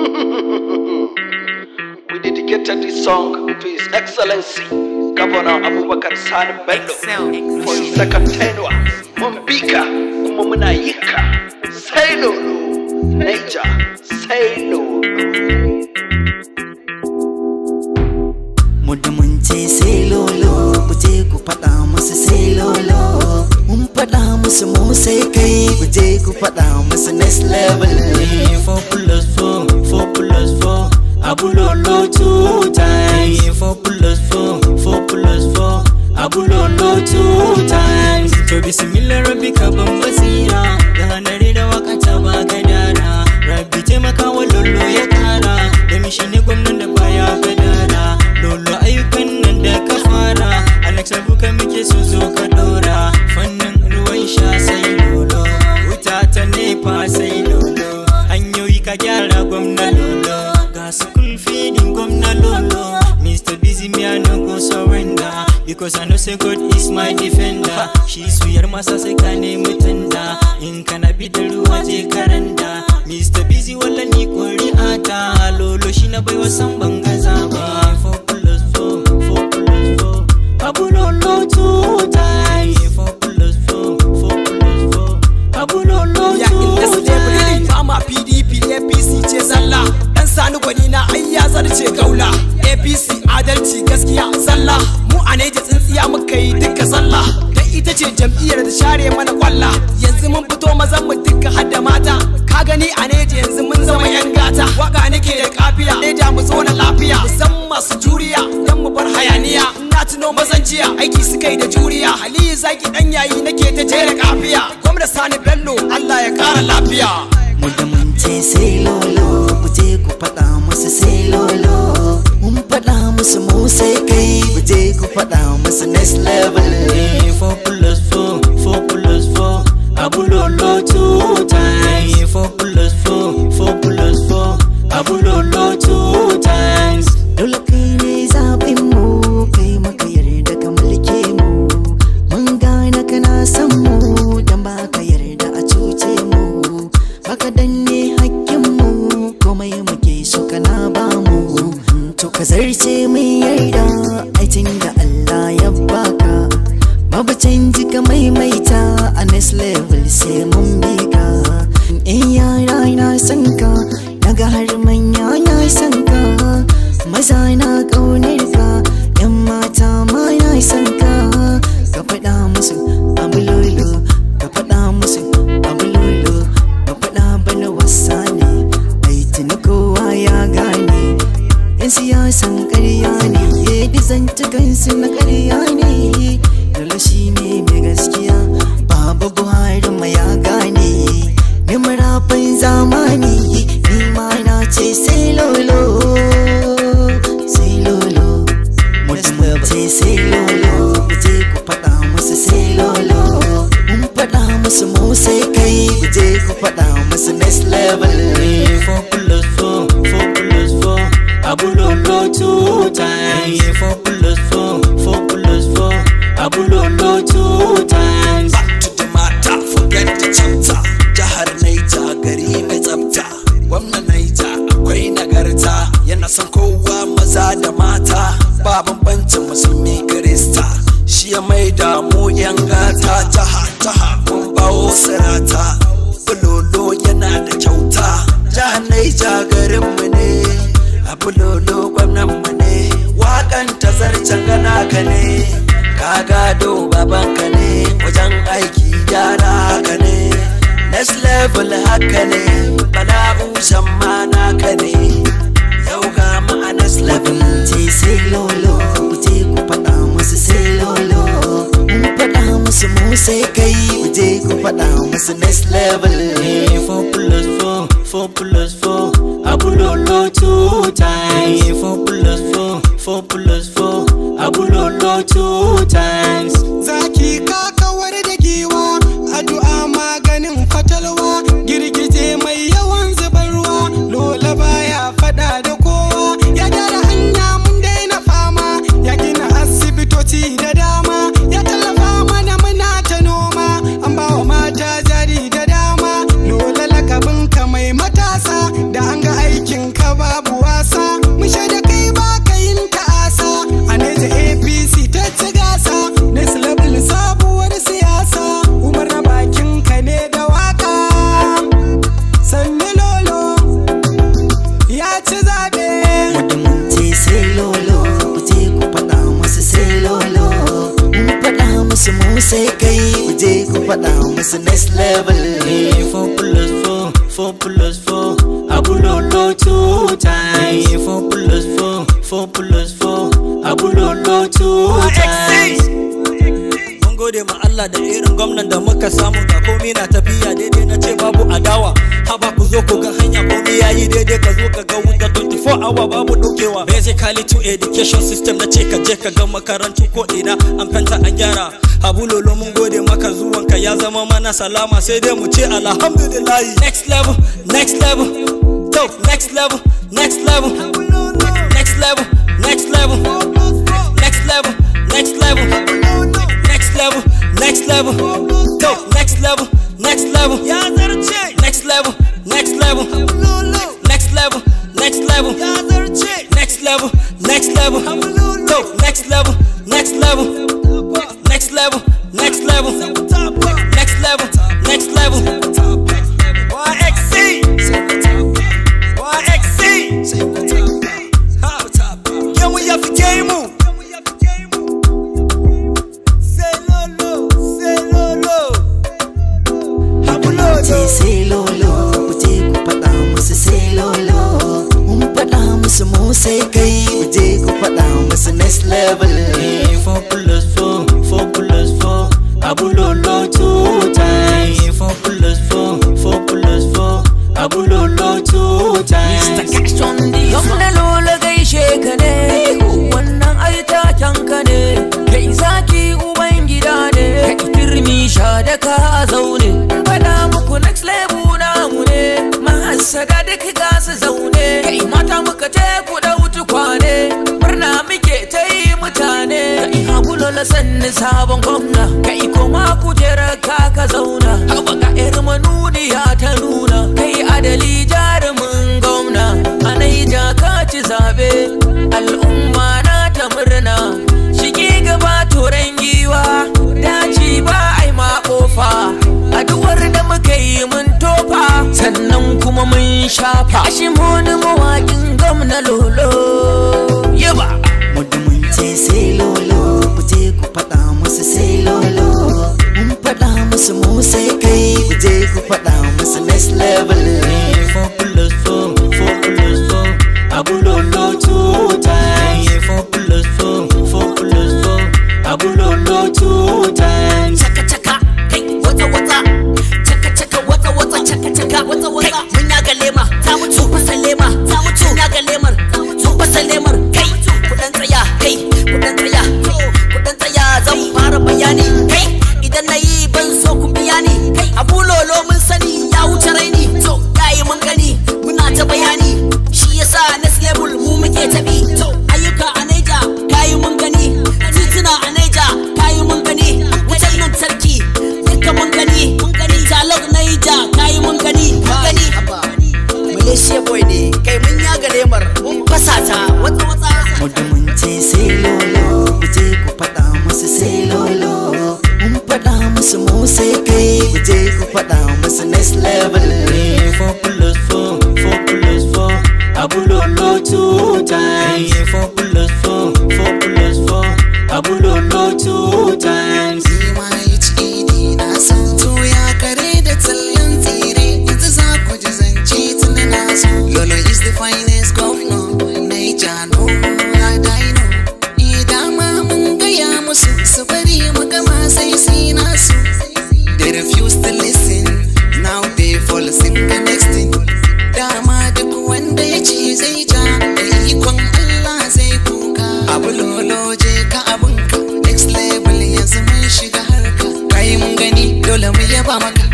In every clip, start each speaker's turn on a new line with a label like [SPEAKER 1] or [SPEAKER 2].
[SPEAKER 1] We dedicated this song to His Excellency Governor Abubakar Sani Bello for his second tenure. Mumbika, Mumuna Yika, say lolo, nature, say lolo.
[SPEAKER 2] Mudamunche say lolo, buje ku fada musu say lolo. Mun fada musu mu sai kai, buje ku fada musu next level. 4+4, 4+4, abulolo 2 times. 4+4, 4+4, abulolo 2 times. To be similar Rabbi kaban basira, ganare da wakata ba gadara. Rabbi taimaka wa lolo ya kara, da mishi ne gwamnan da baya gadara. Lolo ayyukan nan da ka fara, Alex Abuka muke so zo ka dora. Fannin ruwan sha sai lolo, wuta ta nefa sai lolo. Hanyoyi ka gyara gwamna lolo, ga school feeding gwamna lolo. Mr. Busy me I no go surrender, because I know say God is my defender. Shi suyar masa sai ka nemi tanda, in kana bi da ruwa je karanda. Mr. Busy walla ni ƙuri'ata, lolo shi na baiwa san ban gaza ba. 4+4, 4+4, abulolo 2 times. 4+4, 4+4, abulolo 2 times.
[SPEAKER 3] Mama PDP APC ce zalla, dan sani gwani na ai ya zarce gaula. APC adalci gaskiya zalla, mu a Neja tsintsiya muka yi duka sallah. Dan ita ce jam'iyyar da share mana kwalla. Yanzu mun fito mazan mu duka hadda mata. Ka gani a Neja yanzu mun zama yan gata. Waka nake da kafiya, Neja mu zo na lafiya. Musamman masu juriya, dan mu bar hayaniya. Na tuno mazan jiya, aiki suka yi da juriya. Aliyu zaki dan yayi nake ta jera kafiya. Gwamna Sani Bello, Allah ya kara lafiya.
[SPEAKER 2] Mudamunche sai lolo, buje ku fada musu sai lolo. Mun fada musu mu sai kai, buje ku fada musu next level. 4+4, 4+4, abulolo 2 times. 4+4, 4+4, abulolo 2 times. Dole kai ne zaɓin mu, kai maka yarda ka mulke mu. Mun gane kana san mu, dan ba ka yarda a cuce mu. Baka danne hakkin mu, komai muke so kana ba mu. To ka zarce mai yarda, aitin da Allah ya baka. Babu canji ka maimaita, a next level sai mun bi ka. In yara na san ka, daga har manya na san ka. Maza na ƙaunar ka, yan mata ma na san ka. Ka faɗa musu abulolo, ka faɗa musu abulolo. Ka faɗa bana wasa ne, ai tuni kowa ya gane. Yan siyasan ƙarya ne, yadda zantukansu na ƙarya ne. Dole shi ne mai gaskiya, Baba Buhari ma ya gane. Mai marafin zamani, ni ma na ce sai lolo, sai lolo. Mudamunche sai lolo, buje ku faɗa musu sai lolo. Mun faɗa musu mu sai kai, buje ku faɗa musu next level. 4+4, 4+4, abulolo 2 times. 4+4, 4+4, abulolo 2 times.
[SPEAKER 1] Back to the matter, forget the chapter. Jahar Neja gari mai tsafta. Gwamnan Neja akwai nagarta, yana son kowa maza da mata. Ba bambancin musulmi Kirista, shi ya maida mu yan gata. Jaha mun bawo sirata, bulolo yana da kyauta. Jahar Neja garin mu ne, abulolo gwamnan mu ne. Waƙan ta zarcen gana ka ne, ka gado babanka ne. Wajen aiki gyara haka ne, next level haka ne. Bala'u shamma naka ne, yau ga ma a next level.
[SPEAKER 2] Mudamunche sai lolo, buje ku faɗa musu sai lolo. Mun faɗa musu mu sai kai, buje ku faɗa musu next level. 4+4, 4+4, abulolo 2 times. 4+4, 4+4, abulolo 2 times.
[SPEAKER 4] Zaki ka kawar da giwa, addu'a maganin fatalwa. Girgije mai yawan zubarwa, lola baya fada da kowa. Ya gyara hanya mun daina fama, ya gina asibitoci da dama. Ya tallafa mana muna ta noma, an bawa mata jari da dama. Lola lakabin ka mai matasa,
[SPEAKER 2] mu sai kai ku je ku faɗa musu next level. 4+4, 4+4, Abulolo 2 times. 4+4, 4+4, Abulolo 2 times.
[SPEAKER 1] Mun gode ma Allah da irin gwamnan da muka samu, ga komai na tafiya daidai, na ce babu adawa. Haba ku zo ku ga hanya komai yayi daidai, ka zo ka ga wuta 24 hour babu dokewa. Basically to education system, na ce ka je ka ga makarantu ko ina an fenta an gyara. Abulolo mun gode maka, zuwanka ya zama mana salama, sai dai mu ce alhamdulillah. Next level, next level, dope, next level, next level, next level, next level, next level, next level, next level, next level, dope, next level, next level, next level, next level, next level, next level, next level, next level, dope, next level, next level, next level, next level, next level, next level. YXC, YXC. Can we have the game? Say lolo, say lolo.
[SPEAKER 2] Say lolo, ku je ku faɗa musu say lolo. Mun faɗa musu mu sai kai ku je ku faɗa musu next level. 4+4, 4+4, Abulolo 2 times. 4+4, 4+4, Abulolo 2 times.
[SPEAKER 5] Gwamna Lola gaishe ka ne, wannan ai taken ka ne. Kai zaki uban gida ne, kai turmi sha da ka zaune. Faɗa muku next level namu ne, mahassada duk ga su zaune. Kai mata muka ce ku ɗauki kwane, murna muke ta yi mutane. Kai Abulolo sanni sabon gwamna, kai koma kujerar ka zauna. Haba ga irin manuniya ta nuna, kai adali jarumin gwamna. A Naija ka ci zabe, al'umma na ta murna. Shige gaba turan giwa, daci ba ai ma kofa. Addu'ar da muka yi mun tofa, sannan kuma mun shafa. Ashe wani mawaƙin gwamna Lolo, yaba.
[SPEAKER 2] Mun ce sai lolo, ku je ku faɗa musu sai lolo. Mun faɗa musu mu sai kai ku je ku faɗa musu next level.
[SPEAKER 1] 4+4, 4+4, Abulolo 2 times. 4+4, 4+4, Abulolo 2 times.
[SPEAKER 3] Chaka chaka, kai wata wata. Chaka chaka wata wata, chaka chaka wata wata. Mun ya ga lema, ta mutu fasa lema, ta mutu. Mun ya ga lemar, sun fasa lemar. Kai kudan tsaya, kai kudan tsaya, kudan tsaya zan fara bayani. Kai idan nayi ban so ku biya ni. Kai Abulolo mun sani ya wuce raini. To yayi mun gani, muna ta bayani. Shi yasa next level mu muke tabi. To ayyuka a Naija kayi mun gani, tituna a Naija kayi mun gani, wutar lantarki duka mun gani. Dialogue Naija kayi mun gani, Malaysia boy ne, kai mun ya ga lemar, mun fasa ta wata wata.
[SPEAKER 2] Mun ce sai lolo, ku je ku faɗa musu sai lolo. Mun faɗa musu mu sai kai ku je ku faɗa musu next level.
[SPEAKER 1] 4+4, 4+4, Abulolo 2 times. 4+4, 4+4, Abulolo 2 times.
[SPEAKER 4] MIHED na san ya kare da tsallan tsire, yanzu za ku ji zance tun da na so. Lolo is the finest governor, Naija no Adaino. Dama mun gaya musu su bari mu gama sai nasu. They refuse to listen, now they fall in the next thing. Dama duk wanda ya ce zai ja, da ikon Allah zai kuka. Abulolo je ka abunka, next level yanzu mun shiga harka. Kai mun gani dole mu yaba maka,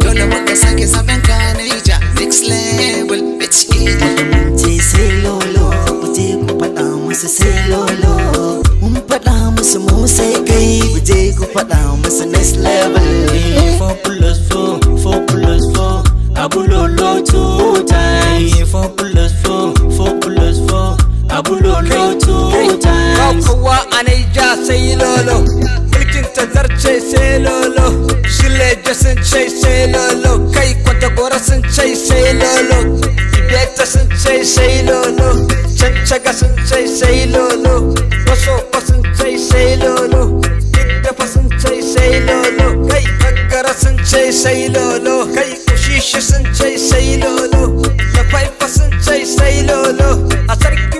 [SPEAKER 4] dole muka sake zaben ka Naija next level bitch.
[SPEAKER 2] Mun ce sai lolo, ku je ku faɗa musu sai lolo. Mun faɗa musu mu sai kai ku je ku faɗa musu next level.
[SPEAKER 1] 4+4, 4+4, Abulolo 2 times. 4+4, 4+4, Abulolo 2 times.
[SPEAKER 5] Kowa a Naija sai lolo, mulkin ta zarce sai lolo. Shileja sun ce sai lolo, kai Kwantagora sun ce sai lolo. Ibeta sun ce sai lolo, Cancaga sun ce sai lolo. Wasofa sun ce sai lolo, Iddafa sun ce sai
[SPEAKER 6] sai lolo, kai kushishi sun ce sai lolo, da faifa sun ce sai lolo, a sarki